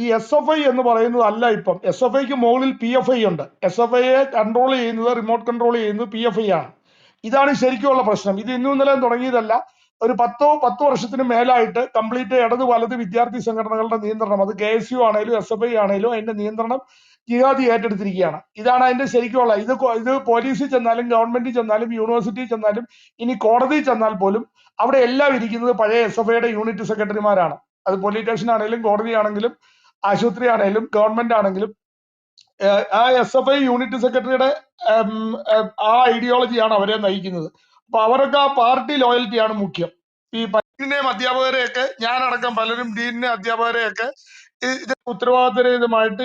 ഈ SFI എന്ന് പറയുന്നത് അല്ല. ഇപ്പം SFIക്ക് മുകളിൽ PFI ഉണ്ട്. SFIയെ കൺട്രോൾ ചെയ്യുന്നത്, റിമോട്ട് കൺട്രോൾ ചെയ്യുന്നത് PFI ആണ്. ഇതാണ് ശരിക്കുള്ള പ്രശ്നം. ഇത് ഇന്നും ഇന്നലെയും തുടങ്ങിയതല്ല. ഒരു 10 വർഷത്തിന് മേലായിട്ട് കംപ്ലീറ്റ് ഇടത് വലത് വിദ്യാർത്ഥി സംഘടനകളുടെ നിയന്ത്രണം, അത് KSU ആണേലും SFI ആണേലും അതിന്റെ നിയന്ത്രണം ജിഹാദി ഏറ്റെടുത്തിരിക്കുകയാണ്. ഇതാണ് അതിന്റെ ശരിക്കുള്ള ഇത് പോലീസിൽ ചെന്നാലും ഗവൺമെന്റിൽ ചെന്നാലും യൂണിവേഴ്സിറ്റിയിൽ ചെന്നാലും ഇനി കോടതിയിൽ ചെന്നാൽ പോലും അവിടെ എല്ലാം ഇരിക്കുന്നത് പഴയ SFIയുടെ യൂണിറ്റ് സെക്രട്ടറിമാരാണ്. അത് പോലീസ് സ്റ്റേഷൻ ആണെങ്കിലും കോടതി ആണെങ്കിലും ആശുപത്രി ആണെങ്കിലും ഗവൺമെന്റ് ആണെങ്കിലും ആ SFI യൂണിറ്റ് സെക്രട്ടറിയുടെ ആ ഐഡിയോളജിയാണ് അവരെ നയിക്കുന്നത്. അപ്പൊ അവരൊക്കെ ആ പാർട്ടി ലോയൽറ്റിയാണ് മുഖ്യം. ഈ ഡീനിനെയും അധ്യാപകരെയൊക്കെ, ഞാനടക്കം പലരും ഡീനിനെ അധ്യാപകരെയൊക്കെ ഇത് ഉത്തരവാദിത്തരഹിതമായിട്ട്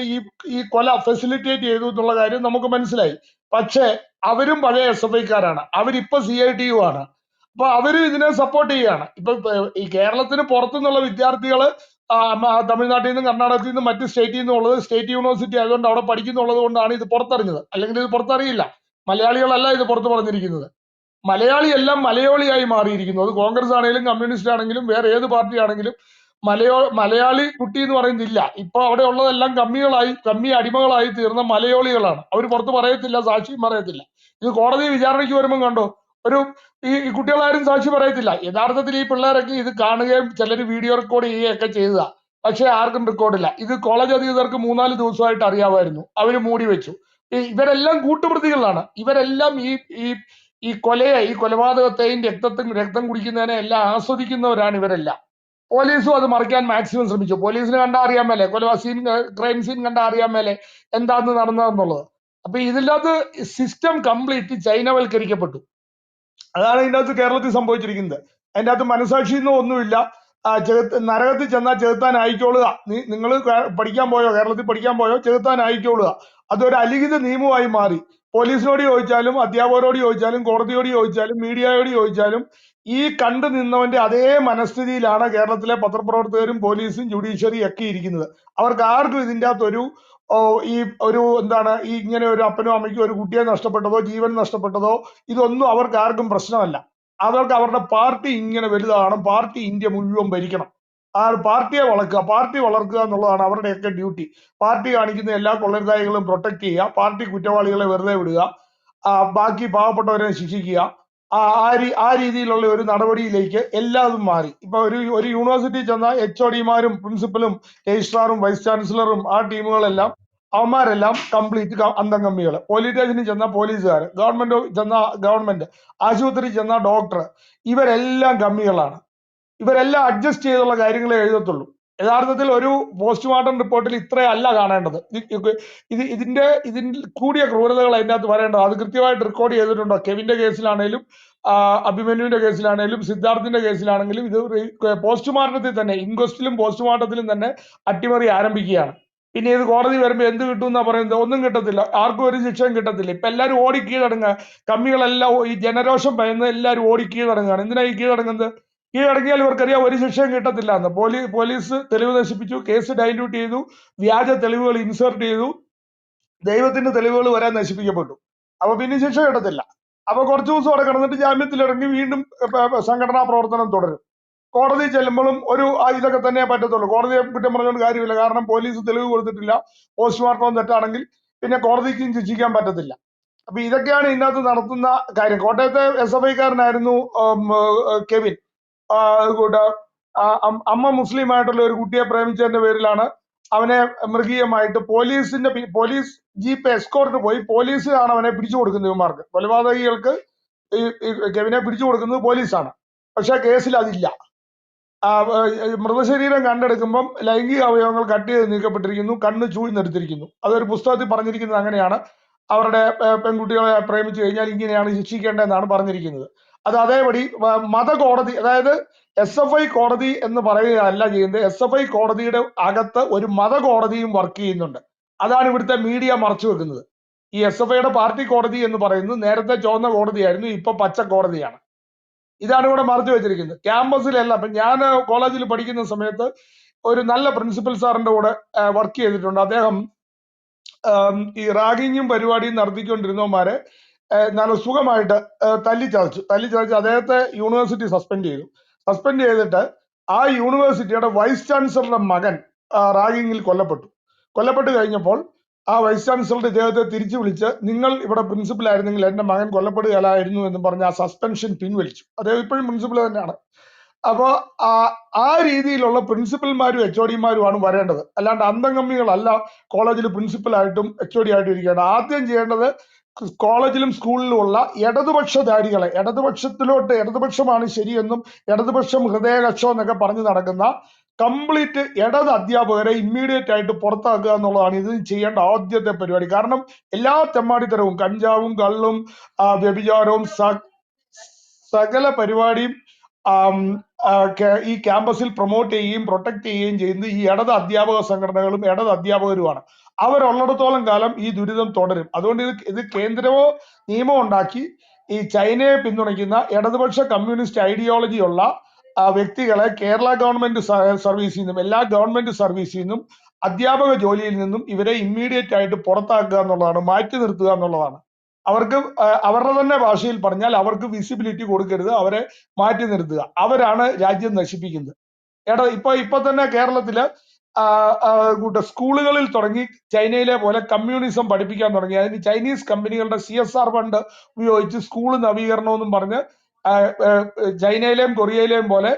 ഈ കൊല ഫെസിലിറ്റേറ്റ് ചെയ്തു എന്നുള്ള കാര്യം നമുക്ക് മനസ്സിലായി. പക്ഷെ അവരും പഴയ SFIക്കാരാണ്. അവരിപ്പൊ CITU ആണ്. അപ്പൊ അവരും ഇതിനെ സപ്പോർട്ട് ചെയ്യുകയാണ്. ഇപ്പൊ ഈ കേരളത്തിന് പുറത്തുനിന്നുള്ള വിദ്യാർത്ഥികള് തമിഴ്നാട്ടിൽ നിന്നും കർണാടകത്തിൽ നിന്നും മറ്റ് സ്റ്റേറ്റിൽ നിന്നുള്ളത്, സ്റ്റേറ്റ് യൂണിവേഴ്സിറ്റി ആയതുകൊണ്ട് അവിടെ പഠിക്കുന്നുള്ളത് കൊണ്ടാണ് ഇത് പുറത്തറിഞ്ഞത്. അല്ലെങ്കിൽ ഇത് പുറത്തറിയില്ല. മലയാളികളല്ല ഇത് പുറത്ത് പറഞ്ഞിരിക്കുന്നത്. മലയാളി എല്ലാം മലയാളിയായി മാറിയിരിക്കുന്നു. അത് കോൺഗ്രസ് ആണെങ്കിലും കമ്മ്യൂണിസ്റ്റ് ആണെങ്കിലും വേറെ ഏത് പാർട്ടി ആണെങ്കിലും മലയാളി കുട്ടി എന്ന് പറയുന്നില്ല. ഇപ്പൊ അവിടെ ഉള്ളതെല്ലാം കമ്മി അടിമകളായി തീർന്ന മലയാളികളാണ്. അവർ പുറത്ത് പറയത്തില്ല, സാക്ഷിയും പറയത്തില്ല. ഇത് കോടതി വിചാരണയ്ക്ക് വരുമ്പോൾ കണ്ടോ, ഒരു ഈ കുട്ടികളാരും സാക്ഷി പറയത്തില്ല. യഥാർത്ഥത്തിൽ ഈ പിള്ളേരൊക്കെ ഇത് കാണുകയും ചിലർ വീഡിയോ റെക്കോർഡ് ചെയ്യുകയൊക്കെ ചെയ്തതാ. പക്ഷെ ആർക്കും റെക്കോർഡില്ല. ഇത് കോളേജ് അധികൃതർക്ക് 3-4 ദിവസമായിട്ട് അറിയാമായിരുന്നു. അവര് മൂടി വെച്ചു. ഇവരെല്ലാം കൂട്ടുപ്രതികളാണ്. ഇവരെല്ലാം ഈ കൊലപാതകത്തെയും രക്തം കുടിക്കുന്നതിനെ എല്ലാം ആസ്വദിക്കുന്നവരാണ് ഇവരെല്ലാം. പോലീസും അത് മറിക്കാൻ മാക്സിമം ശ്രമിച്ചു. പോലീസിന് കണ്ടാ അറിയാൻ മേലെ, ക്രൈം സീൻ കണ്ടാ അറിയാൻ മേലെ എന്താന്ന് നടന്നതെന്നുള്ളത്. അപ്പൊ ഇതിനകത്ത് സിസ്റ്റം കംപ്ലീറ്റ് ചൈനവൽക്കരിക്കപ്പെട്ടു. അതാണ് ഇതിൻ്റെ അകത്ത് കേരളത്തിൽ സംഭവിച്ചിരിക്കുന്നത്. അതിൻ്റെ അകത്ത് മനസാക്ഷിയൊന്നും ഒന്നുമില്ല. നരകത്തിൽ ചെന്നാൽ ചെകുത്താൻ ആയിക്കോളുക. നിങ്ങൾ പഠിക്കാൻ പോയോ, കേരളത്തിൽ പഠിക്കാൻ പോയോ, ചെകുത്താൻ ആയിക്കോളുക. അതൊരു അലിഖിത നിയമമായി മാറി. പോലീസിനോട് ചോദിച്ചാലും അധ്യാപകരോട് ചോദിച്ചാലും കോടതിയോട് ചോദിച്ചാലും മീഡിയയോട് ചോദിച്ചാലും ഈ കണ്ടു നിന്നവന്റെ അതേ മനസ്ഥിതിയിലാണ് കേരളത്തിലെ പത്രപ്രവർത്തകരും പോലീസും ജുഡീഷ്യറിയും ഒക്കെ ഇരിക്കുന്നത്. അവർക്ക് ആർക്കും ഇതിൻ്റെ അകത്തൊരു ഈ എന്താണ്, ഈ ഇങ്ങനെ ഒരു അപ്പനും അമ്മയ്ക്കും ഒരു കുട്ടിയെ നഷ്ടപ്പെട്ടതോ ജീവൻ നഷ്ടപ്പെട്ടതോ ഇതൊന്നും അവർക്ക് ആർക്കും പ്രശ്നമല്ല. അവർക്ക് അവരുടെ പാർട്ടി ഇങ്ങനെ വലുതാണ്, പാർട്ടി ഇന്ത്യ മുഴുവൻ ഭരിക്കണം, ആ പാർട്ടിയെ പാർട്ടി വളർത്തുക എന്നുള്ളതാണ് അവരുടെയൊക്കെ ഡ്യൂട്ടി. പാർട്ടി കാണിക്കുന്ന എല്ലാ കൊള്ളരുതായികളും പ്രൊട്ടക്ട് ചെയ്യുക, പാർട്ടി കുറ്റവാളികളെ വെറുതെ വിടുക, ബാക്കി പാവപ്പെട്ടവരെ ശിക്ഷിക്കുക, ആ രീതിയിലുള്ള ഒരു നടപടിയിലേക്ക് എല്ലാതും മാറി. ഇപ്പൊ ഒരു യൂണിവേഴ്സിറ്റി ചെന്ന HODമാരും പ്രിൻസിപ്പലും രജിസ്ട്രാറും വൈസ് ചാൻസലറും ആ ടീമുകളെല്ലാം അവന്മാരെല്ലാം കംപ്ലീറ്റ് അന്തംകമ്മികൾ. പോലീസ് സ്റ്റേഷനിൽ ചെന്ന പോലീസുകാർ, ഗവൺമെന്റ് ചെന്ന ഗവൺമെന്റ്, ആശുപത്രി ചെന്ന ഡോക്ടർ, ഇവരെല്ലാം കമ്മികളാണ്. ഇവരെല്ലാം അഡ്ജസ്റ്റ് ചെയ്തുള്ള കാര്യങ്ങളെ എഴുതത്തുള്ളൂ. യഥാർത്ഥത്തിൽ ഒരു പോസ്റ്റ്മോർട്ടം റിപ്പോർട്ടിൽ ഇത്രയല്ല കാണേണ്ടത്. ഇതിന്റെ കൂടിയ ക്രൂരതകൾ അതിൻ്റെ അകത്ത് വരേണ്ടത്. അത് കൃത്യമായിട്ട് റെക്കോർഡ് ചെയ്തിട്ടുണ്ടോ? കെവിന്റെ കേസിലാണേലും അഭിമന്യുവിന്റെ കേസിലാണേലും സിദ്ധാർത്ഥിന്റെ കേസിലാണെങ്കിലും ഇത് പോസ്റ്റ്മോർട്ടത്തിൽ തന്നെ, ഇൻക്വസ്റ്റിലും പോസ്റ്റ്മോർട്ടത്തിലും തന്നെ അട്ടിമറി ആരംഭിക്കുകയാണ്. പിന്നെ ഇത് കോടതി വരുമ്പോൾ എന്ത് കിട്ടും എന്നാ പറയുന്നത്? ഒന്നും കിട്ടത്തില്ല, ആർക്കും ഒരു ശിക്ഷയും കിട്ടത്തില്ല. ഇപ്പൊ എല്ലാവരും ഓടി കീഴടങ്ങുക. കമ്മികളെല്ലാം ഈ ജനരോഷം ഭയന്ന് എല്ലാവരും ഓടി കീഴടങ്ങുകയാണ്. എന്തിനാ ഈ കീഴടങ്ങുന്നത്? കീഴടങ്ങിയാൽ ഇവർക്കറിയാം ഒരു ശിക്ഷയും കിട്ടത്തില്ല എന്ന്. പോലീസ് തെളിവ് നശിപ്പിച്ചു, കേസ് ഡൈല്യൂട്ട് ചെയ്തു, വ്യാജ തെളിവുകൾ ഇൻസേർട്ട് ചെയ്തു, ദൈവത്തിന്റെ തെളിവുകൾ വരെ നശിപ്പിക്കപ്പെട്ടു. അപ്പൊ പിന്നെ ശിക്ഷ കിട്ടത്തില്ല. അപ്പൊ കുറച്ചു ദിവസം അവിടെ കിടന്നിട്ട് ജാമ്യത്തിലിറങ്ങി വീണ്ടും സംഘടനാ പ്രവർത്തനം തുടരും. കോടതി ചെല്ലുമ്പോഴും ഇതൊക്കെ തന്നെ പറ്റത്തുള്ളൂ. കോടതിയെ കുറ്റം പറഞ്ഞുകൊണ്ട് കാര്യമില്ല. കാരണം പോലീസ് തെളിവ് കൊടുത്തിട്ടില്ല, പോസ്റ്റ്മോർട്ടം തെറ്റാണെങ്കിൽ പിന്നെ കോടതിക്കും ശിക്ഷിക്കാൻ പറ്റത്തില്ല. അപ്പൊ ഇതൊക്കെയാണ് ഇതിനകത്ത് നടത്തുന്ന കാര്യം. കോട്ടയത്തെ SFIക്കാരനായിരുന്നു കെവിൻ. അമ്മ മുസ്ലിം ആയിട്ടുള്ള ഒരു കുട്ടിയെ പ്രേമിച്ചതിന്റെ പേരിലാണ് അവനെ മൃഗീയമായിട്ട് പോലീസ് ജീപ്പ് എസ്കോർട്ട് പോയി, പോലീസാണ് അവനെ പിടിച്ചു കൊടുക്കുന്നത്. ഇവന്മാർക്ക്, കൊലപാതകികൾക്ക് കെവിനെ പിടിച്ചു കൊടുക്കുന്നത് പോലീസാണ്. പക്ഷെ കേസിൽ അതില്ല. മൃതശരീരം കണ്ടെടുക്കുമ്പം ലൈംഗിക അവയവങ്ങൾ കട്ട് ചെയ്ത് നീക്കപ്പെട്ടിരിക്കുന്നു, കണ്ണ് ചൂഴ്ന്നെടുത്തിരിക്കുന്നു. അതൊരു പുസ്തകത്തിൽ പറഞ്ഞിരിക്കുന്നത് അങ്ങനെയാണ്. അവരുടെ പെൺകുട്ടികളെ പ്രേമിച്ചു കഴിഞ്ഞാൽ ഇങ്ങനെയാണ് ശിക്ഷിക്കേണ്ടതെന്നാണ് പറഞ്ഞിരിക്കുന്നത്. അത് അതേപടി മതകോടതി, അതായത് SFI കോടതി എന്ന് പറയുകയല്ല ചെയ്യുന്നത്. SFI കോടതിയുടെ അകത്ത് ഒരു മതകോടതിയും വർക്ക് ചെയ്യുന്നുണ്ട്. അതാണ് ഇവിടുത്തെ മീഡിയ മറച്ചു വെക്കുന്നത്. ഈ SFIയുടെ പാർട്ടി കോടതി എന്ന് പറയുന്നത് നേരത്തെ ചുവന്ന കോടതിയായിരുന്നു, ഇപ്പൊ പച്ച കോടതിയാണ്. ഇതാണ് ഇവിടെ മറച്ചു വെച്ചിരിക്കുന്നത്. ക്യാമ്പസിലല്ല. അപ്പൊ ഞാൻ കോളേജിൽ പഠിക്കുന്ന സമയത്ത് ഒരു നല്ല പ്രിൻസിപ്പൽ സാറിന്റെ കൂടെ വർക്ക് ചെയ്തിട്ടുണ്ട്. അദ്ദേഹം ഈ റാഗിങ്ങും പരിപാടിയും നടത്തിക്കൊണ്ടിരുന്നവന്മാരെ നല്ല സുഖമായിട്ട് തല്ലിച്ചതച്ചു അദ്ദേഹത്തെ യൂണിവേഴ്സിറ്റി സസ്പെൻഡ് ചെയ്തു. സസ്പെൻഡ് ചെയ്തിട്ട് ആ യൂണിവേഴ്സിറ്റിയുടെ വൈസ് ചാൻസലറുടെ മകൻ റാഗിങ്ങിൽ കൊല്ലപ്പെട്ട് കഴിഞ്ഞപ്പോൾ ആ വൈസ് ചാൻസലറുടെ ഇദ്ദേഹത്തെ തിരിച്ചു വിളിച്ച്, നിങ്ങൾ ഇവിടെ പ്രിൻസിപ്പൽ ആയിരുന്നെങ്കിൽ എന്റെ മകൻ കൊല്ലപ്പെടുകയായിരുന്നു എന്ന് പറഞ്ഞ് ആ സസ്പെൻഷൻ പിൻവലിച്ചു. അദ്ദേഹം ഇപ്പോഴും പ്രിൻസിപ്പൽ തന്നെയാണ്. അപ്പൊ ആ രീതിയിലുള്ള പ്രിൻസിപ്പൽമാരും HOD-മാരുമാണ് വരേണ്ടത്, അല്ലാണ്ട് അന്തംഗമ്മികളല്ല കോളേജിൽ പ്രിൻസിപ്പൽ-ആയിട്ടും HOD ആയിട്ടും ഇരിക്കേണ്ടത്. ആദ്യം ചെയ്യേണ്ടത് കോളേജിലും സ്കൂളിലുമുള്ള ഇടതുപക്ഷധാരികളെ, ഇടതുപക്ഷമാണ് ശരിയെന്നും ഇടതുപക്ഷം ഹൃദയകക്ഷം എന്നൊക്കെ പറഞ്ഞു നടക്കുന്ന കംപ്ലീറ്റ് ഇടത് അധ്യാപകരെ ഇമ്മീഡിയറ്റ് ആയിട്ട് പുറത്താക്കുക എന്നുള്ളതാണ് ഇത് ചെയ്യേണ്ട ആദ്യത്തെ പരിപാടി. കാരണം എല്ലാ തെമ്മാടിത്തരവും, കഞ്ചാവും കള്ളും വ്യഭിചാരവും സകല പരിപാടിയും ഈ ക്യാമ്പസിൽ പ്രൊമോട്ട് ചെയ്യുകയും പ്രൊട്ടക്ട് ചെയ്യുകയും ചെയ്യുന്നത് ഈ ഇടത് അധ്യാപക സംഘടനകളും ഇടത് അധ്യാപകരുമാണ്. അവരുള്ളിടത്തോളം കാലം ഈ ദുരിതം തുടരും. അതുകൊണ്ട് ഇത് കേന്ദ്രമോ നിയമം ഉണ്ടാക്കി ഈ ചൈനയെ പിന്തുണയ്ക്കുന്ന ഇടതുപക്ഷ കമ്മ്യൂണിസ്റ്റ് ഐഡിയോളജി ഉള്ള വ്യക്തികളെ കേരള ഗവൺമെന്റ് സർവീസിൽ നിന്നും, എല്ലാ ഗവൺമെന്റ് സർവീസിൽ നിന്നും, അധ്യാപക ജോലിയിൽ നിന്നും ഇവരെ ഇമ്മീഡിയറ്റ് ആയിട്ട് പുറത്താക്കുക എന്നുള്ളതാണ്, മാറ്റി നിർത്തുക എന്നുള്ളതാണ്. അവർക്ക് അവരുടെ തന്നെ ഭാഷയിൽ പറഞ്ഞാൽ അവർക്ക് വിസിബിലിറ്റി കൊടുക്കരുത്, അവരെ മാറ്റി നിർത്തുക. അവരാണ് രാജ്യം നശിപ്പിക്കുന്നത്. ഇപ്പൊ തന്നെ കേരളത്തില് സ്കൂളുകളിൽ തുടങ്ങി ചൈനയിലെ പോലെ കമ്മ്യൂണിസം പഠിപ്പിക്കാൻ തുടങ്ങി. അതിന് ചൈനീസ് കമ്പനികളുടെ CSR ഫണ്ട് ഉപയോഗിച്ച് സ്കൂൾ നവീകരണമെന്നും പറഞ്ഞ് ചൈനയിലെയും കൊറിയയിലെയും പോലെ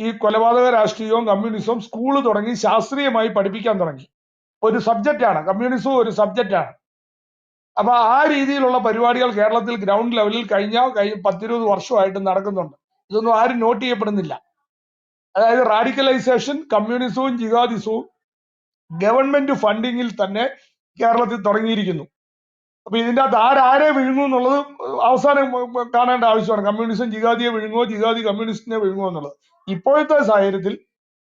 ഈ കൊലപാതക രാഷ്ട്രീയവും കമ്മ്യൂണിസവും സ്കൂൾ തുടങ്ങി ശാസ്ത്രീയമായി പഠിപ്പിക്കാൻ തുടങ്ങി. ഒരു സബ്ജക്റ്റാണ് കമ്മ്യൂണിസവും, ഒരു സബ്ജക്റ്റാണ്. അപ്പൊ ആ രീതിയിലുള്ള പരിപാടികൾ കേരളത്തിൽ ഗ്രൗണ്ട് ലെവലിൽ കഴിഞ്ഞ 10-20 വർഷമായിട്ട് നടക്കുന്നുണ്ട്. ഇതൊന്നും ആരും നോട്ട് ചെയ്യപ്പെടുന്നില്ല. അതായത് റാഡിക്കലൈസേഷൻ, കമ്മ്യൂണിസവും ജിഹാദിസവും ഗവൺമെന്റ് ഫണ്ടിങ്ങിൽ തന്നെ കേരളത്തിൽ തുടങ്ങിയിരിക്കുന്നു. അപ്പൊ ഇതിന്റെ അകത്ത് ആരെ വിഴുങ്ങും എന്നുള്ളത് അവസാനം കാണേണ്ട ആവശ്യമാണ്. കമ്മ്യൂണിസം ജിഹാദിയെ വിഴുങ്ങുമോ, ജിഹാദി കമ്മ്യൂണിസ്റ്റിനെ വിഴുങ്ങുമോ എന്നുള്ളത്. ഇപ്പോഴത്തെ സാഹചര്യത്തിൽ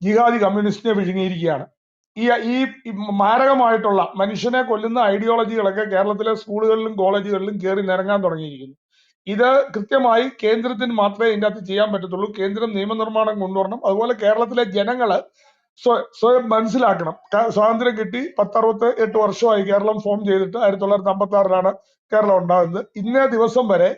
ജിഹാദി കമ്മ്യൂണിസ്റ്റിനെ വിഴുങ്ങിയിരിക്കുകയാണ്. ഈ മാരകമായിട്ടുള്ള മനുഷ്യനെ കൊല്ലുന്ന ഐഡിയോളജികളൊക്കെ കേരളത്തിലെ സ്കൂളുകളിലും കോളേജുകളിലും കയറി നിരങ്ങാൻ തുടങ്ങിയിരിക്കുന്നു. ഇത് കൃത്യമായി കേന്ദ്രത്തിന് മാത്രമേ ഇതിൻ്റെ അകത്ത് ചെയ്യാൻ പറ്റത്തുള്ളൂ. കേന്ദ്രം നിയമനിർമ്മാണം കൊണ്ടുവരണം. അതുപോലെ കേരളത്തിലെ ജനങ്ങള് സ്വയം മനസ്സിലാക്കണം. സ്വാതന്ത്ര്യം കിട്ടി 10-68 വർഷമായി കേരളം ഫോം ചെയ്തിട്ട്. 1956-ലാണ് കേരളം ഉണ്ടാകുന്നത്. ഇന്നേ ദിവസം വരെ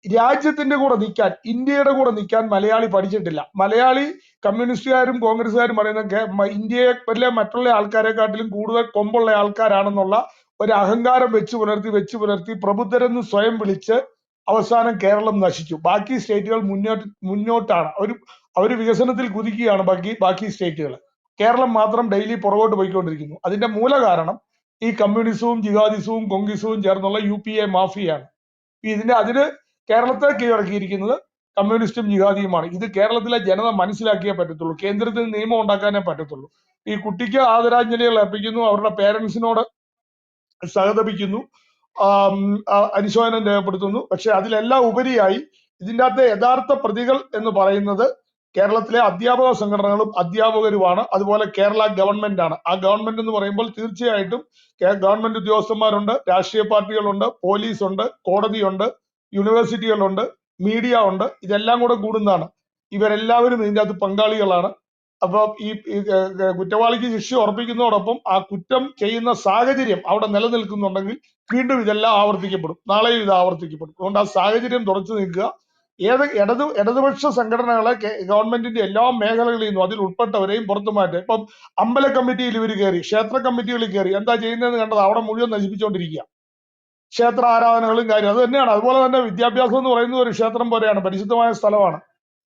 രാജ്യത്തിന്റെ കൂടെ നിൽക്കാൻ, ഇന്ത്യയുടെ കൂടെ നിൽക്കാൻ മലയാളി പഠിച്ചിട്ടില്ല. മലയാളി കമ്മ്യൂണിസ്റ്റുകാരും കോൺഗ്രസ്സുകാരും പറയുന്ന ഇന്ത്യയിലെ മറ്റുള്ള ആൾക്കാരെക്കാട്ടിലും കൂടുതൽ കൊമ്പുള്ള ആൾക്കാരാണെന്നുള്ള ഒരു അഹങ്കാരം വെച്ച് പുലർത്തി പ്രബുദ്ധരെന്ന് സ്വയം വിളിച്ച് അവസാനം കേരളം നശിച്ചു. ബാക്കി സ്റ്റേറ്റുകൾ മുന്നോട്ടാണ്. അവര് വികസനത്തിൽ കുതിക്കുകയാണ് ബാക്കി സ്റ്റേറ്റുകൾ. കേരളം മാത്രം ഡെയിലി പുറകോട്ട് പോയിക്കൊണ്ടിരിക്കുന്നു. അതിന്റെ മൂല കാരണം ഈ കമ്മ്യൂണിസവും ജിഹാദിസവും കോൺഗ്രസും ചേർന്നുള്ള UPA മാഫിയാണ്. അതിന് കേരളത്തെ കീഴടക്കിയിരിക്കുന്നത് കമ്മ്യൂണിസ്റ്റും ജിഹാദിയുമാണ്. ഇത് കേരളത്തിലെ ജനത മനസ്സിലാക്കിയേ പറ്റത്തുള്ളൂ. കേന്ദ്രത്തിൽ നിയമം ഉണ്ടാക്കാനേ പറ്റത്തുള്ളൂ. ഈ കുട്ടിക്ക് ആദരാഞ്ജലികൾ അർപ്പിക്കുന്നു, അവരുടെ പേരൻസിനോട് സഹതപിക്കുന്നു, അനുശോചനം രേഖപ്പെടുത്തുന്നു. പക്ഷെ അതിലെല്ലാം ഉപരിയായി ഇതിൻ്റെ അകത്തെ യഥാർത്ഥ പ്രതികൾ എന്ന് പറയുന്നത് കേരളത്തിലെ അധ്യാപക സംഘടനകളും അധ്യാപകരുമാണ്. അതുപോലെ കേരള ഗവൺമെന്റ് ആണ്. ആ ഗവൺമെന്റ് എന്ന് പറയുമ്പോൾ തീർച്ചയായിട്ടും ഗവൺമെന്റ് ഉദ്യോഗസ്ഥന്മാരുണ്ട്, രാഷ്ട്രീയ പാർട്ടികളുണ്ട്, പോലീസുണ്ട്, കോടതിയുണ്ട്, യൂണിവേഴ്സിറ്റികളുണ്ട്, മീഡിയ ഉണ്ട്. ഇതെല്ലാം കൂടെ കൂടുന്നതാണ്. ഇവരെല്ലാവരും ഇതിൻ്റെ അകത്ത് പങ്കാളികളാണ്. അപ്പൊ ഈ കുറ്റവാളിക്ക് ശിക്ഷ ഉറപ്പിക്കുന്നതോടൊപ്പം ആ കുറ്റം ചെയ്യുന്ന സാഹചര്യം അവിടെ നിലനിൽക്കുന്നുണ്ടെങ്കിൽ വീണ്ടും ഇതെല്ലാം ആവർത്തിക്കപ്പെടും. നാളെയും ഇത് ആവർത്തിക്കപ്പെടും. അതുകൊണ്ട് ആ സാഹചര്യം തുടച്ചു നിൽക്കുക. ഇടതുപക്ഷ സംഘടനകളെ ഗവൺമെന്റിന്റെ എല്ലാ മേഖലകളിൽ നിന്നും അതിൽ ഉൾപ്പെട്ടവരെയും പുറത്തു മാറ്റുക. ഇപ്പം അമ്പല കമ്മിറ്റിയിൽ ഇവർ കയറി, ക്ഷേത്ര കമ്മിറ്റികളിൽ കയറി, എന്താ ചെയ്യുന്നതെന്ന് കണ്ടത്? അവിടെ മുഴുവൻ നശിപ്പിച്ചുകൊണ്ടിരിക്കുക. ക്ഷേത്ര ആരാധനകളും കാര്യം അത് തന്നെയാണ്. അതുപോലെ തന്നെ വിദ്യാഭ്യാസം എന്ന് പറയുന്നത് ഒരു ക്ഷേത്രം പോലെയാണ്, പരിശുദ്ധമായ സ്ഥലമാണ്.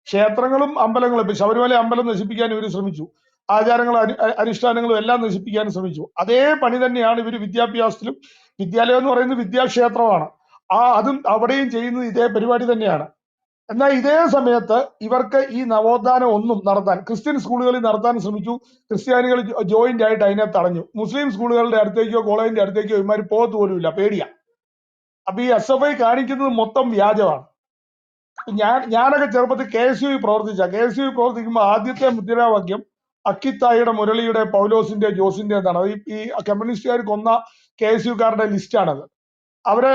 ക്ഷേത്രങ്ങളും അമ്പലങ്ങളും, ഇപ്പൊ ശബരിമല അമ്പലം നശിപ്പിക്കാൻ ഇവർ ശ്രമിച്ചു, ആചാരങ്ങളും അനുഷ്ഠാനങ്ങളും എല്ലാം നശിപ്പിക്കാൻ ശ്രമിച്ചു. അതേ പണി തന്നെയാണ് ഇവർ വിദ്യാഭ്യാസത്തിലും. വിദ്യാലയം എന്ന് പറയുന്നത് വിദ്യാക്ഷേത്രമാണ്. അതും അവിടെയും ചെയ്യുന്നത് ഇതേ പരിപാടി തന്നെയാണ്. എന്നാൽ ഇതേ സമയത്ത് ഇവർക്ക് ഈ നവോത്ഥാനം ഒന്നും നടത്താൻ, ക്രിസ്ത്യൻ സ്കൂളുകളിൽ നടത്താൻ ശ്രമിച്ചു, ക്രിസ്ത്യാനികൾ ജോയിന്റ് ആയിട്ട് അതിനെ തടഞ്ഞു. മുസ്ലിം സ്കൂളുകളുടെ അടുത്തേക്കോ കോളേജിന്റെ അടുത്തേക്കോ ഇവന്മാർ പോകത്ത് പോലുമില്ല, പേടിയാ. അപ്പൊ ഈ SFI കാണിക്കുന്നത് മൊത്തം വ്യാജമാണ്. ഞാനൊക്കെ ചെറുപ്പത്തിൽ KSU പ്രവർത്തിക്കുമ്പോൾ ആദ്യത്തെ മുദ്രാവാക്യം അക്കിത്തായിയുടെ, മുരളിയുടെ, പൗലോസിന്റെ, ജോസിന്റെ എന്നാണ്. ഈ കമ്മ്യൂണിസ്റ്റുകാർ കൊന്ന KSUക്കാരുടെ ലിസ്റ്റാണത്.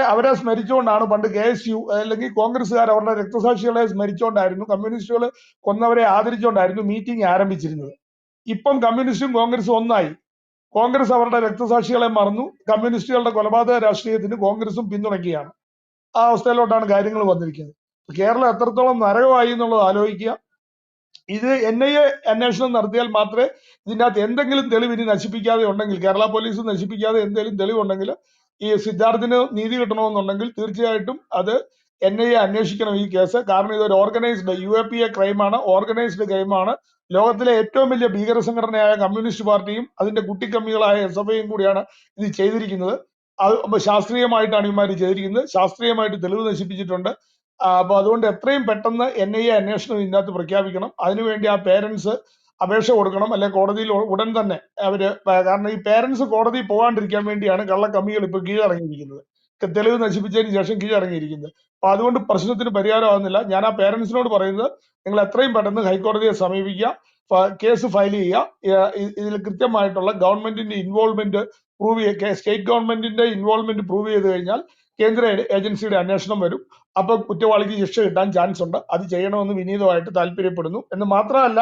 അവരെ സ്മരിച്ചുകൊണ്ടാണ് പണ്ട് KSU അല്ലെങ്കിൽ കോൺഗ്രസ്സുകാർ അവരുടെ രക്തസാക്ഷികളെ സ്മരിച്ചുകൊണ്ടായിരുന്നു, കമ്മ്യൂണിസ്റ്റുകൾ കൊന്നവരെ ആദരിച്ചുകൊണ്ടായിരുന്നു മീറ്റിംഗ് ആരംഭിച്ചിരുന്നത്. ഇപ്പം കമ്മ്യൂണിസ്റ്റും കോൺഗ്രസും ഒന്നായി. കോൺഗ്രസ് അവരുടെ രക്തസാക്ഷികളെ മറന്നു, കമ്മ്യൂണിസ്റ്റുകളുടെ കൊലപാതക രാഷ്ട്രീയത്തിന് കോൺഗ്രസും പിന്തുണയ്ക്കുകയാണ്. ആ അവസ്ഥയിലോട്ടാണ് കാര്യങ്ങൾ വന്നിരിക്കുന്നത്. കേരളം എത്രത്തോളം നരകമായി എന്നുള്ളത് ആലോചിക്കുക. ഇത് NIA അന്വേഷണം നടത്തിയാൽ മാത്രമേ ഇതിനകത്ത് എന്തെങ്കിലും തെളിവ് ഇനി നശിപ്പിക്കാതെ ഉണ്ടെങ്കിൽ, കേരള പോലീസ് നശിപ്പിക്കാതെ എന്തെങ്കിലും തെളിവുണ്ടെങ്കിൽ, ഈ സിദ്ധാർത്ഥിന് നീതി കിട്ടണമെന്നുണ്ടെങ്കിൽ തീർച്ചയായിട്ടും അത് NIA അന്വേഷിക്കണം ഈ കേസ്. കാരണം ഇതൊരു ഓർഗനൈസ്ഡ് UAPA ക്രൈമാണ്, ഓർഗനൈസ്ഡ് ക്രൈമാണ്. ലോകത്തിലെ ഏറ്റവും വലിയ ഭീകര സംഘടനയായ കമ്മ്യൂണിസ്റ്റ് പാർട്ടിയും അതിന്റെ കുട്ടിക്കമ്മികളായ SFIയും കൂടിയാണ് ഇത് ചെയ്തിരിക്കുന്നത്. അത് ശാസ്ത്രീയമായിട്ടാണ് ഇവന്മാർ ചെയ്തിരിക്കുന്നത്, ശാസ്ത്രീയമായിട്ട് തെളിവ് നശിപ്പിച്ചിട്ടുണ്ട്. അപ്പൊ അതുകൊണ്ട് എത്രയും പെട്ടെന്ന് NIA അന്വേഷണം ഇതിനകത്ത് പ്രഖ്യാപിക്കണം. അതിനുവേണ്ടി ആ പേരൻസ് അപേക്ഷ കൊടുക്കണം, അല്ലെ കോടതിയിൽ ഉടൻ തന്നെ അവര്, കാരണം ഈ പേരൻസ് കോടതിയിൽ പോകാണ്ടിരിക്കാൻ വേണ്ടിയാണ് കള്ളക്കമ്മികൾ ഇപ്പൊ കീഴടങ്ങിയിരിക്കുന്നത്, തെളിവ് നശിപ്പിച്ചതിന് ശേഷം കീഴടങ്ങിയിരിക്കുന്നത്. അപ്പൊ അതുകൊണ്ട് പ്രശ്നത്തിന് പരിഹാരമാകുന്നില്ല. ഞാൻ ആ പേരൻസിനോട് പറയുന്നത്, നിങ്ങൾ എത്രയും പെട്ടെന്ന് ഹൈക്കോടതിയെ സമീപിക്കുക, കേസ് ഫയൽ ചെയ്യുക. ഇതിൽ കൃത്യമായിട്ടുള്ള ഗവൺമെന്റിന്റെ ഇൻവോൾവ്മെന്റ് പ്രൂവ് ചെയ്യുക. സ്റ്റേറ്റ് ഗവൺമെന്റിന്റെ ഇൻവോൾവ്മെന്റ് പ്രൂവ് ചെയ്ത് കഴിഞ്ഞാൽ കേന്ദ്ര ഏജൻസിയുടെ അന്വേഷണം വരും. അപ്പൊ കുറ്റവാളിക്ക് ശിക്ഷ കിട്ടാൻ ചാൻസ് ഉണ്ട്. അത് ചെയ്യണമെന്ന് വിനീതമായിട്ട് താല്പര്യപ്പെടുന്നു. എന്ന് മാത്രമല്ല,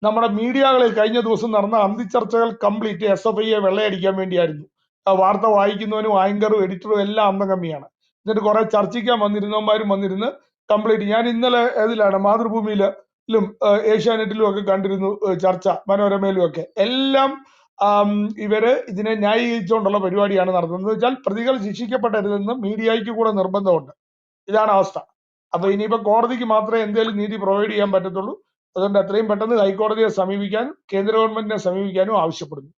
നമ്മുടെ മീഡിയകളിൽ കഴിഞ്ഞ ദിവസം നടന്ന അന്തിച്ചർച്ചകൾ കംപ്ലീറ്റ് SFIയെ വെള്ളയടിക്കാൻ വേണ്ടിയായിരുന്നു. വാർത്ത വായിക്കുന്നവനും ആങ്കറും എഡിറ്ററും എല്ലാം അന്തംകമ്മിയാണ്. എന്നിട്ട് കുറെ ചർച്ചിക്കാൻ വന്നിരുന്നവന്മാരും വന്നിരുന്ന് കംപ്ലീറ്റ്, ഞാൻ ഇന്നലെ ഏതിലാണ് മാതൃഭൂമിയിലും ഏഷ്യാനെറ്റിലും ഒക്കെ കണ്ടിരുന്നു ചർച്ച, മനോരമയിലും ഒക്കെ. എല്ലാം ഇവര് ഇതിനെ ന്യായീകരിച്ചുകൊണ്ടുള്ള പരിപാടിയാണ് നടത്തുന്നത്. വെച്ചാൽ പ്രതികൾ ശിക്ഷിക്കപ്പെടരുതെന്ന് മീഡിയയ്ക്ക് കൂടെ നിർബന്ധമുണ്ട്. ഇതാണ് അവസ്ഥ. അപ്പൊ ഇനിയിപ്പോ കോടതിക്ക് മാത്രമേ എന്തെങ്കിലും നീതി പ്രൊവൈഡ് ചെയ്യാൻ പറ്റത്തുള്ളൂ. അതുകൊണ്ട് എത്രയും പെട്ടെന്ന് ഹൈക്കോടതിയെ സമീപിക്കാനും കേന്ദ്ര ഗവൺമെന്റിനെ സമീപിക്കാനും ആവശ്യപ്പെടുന്നു.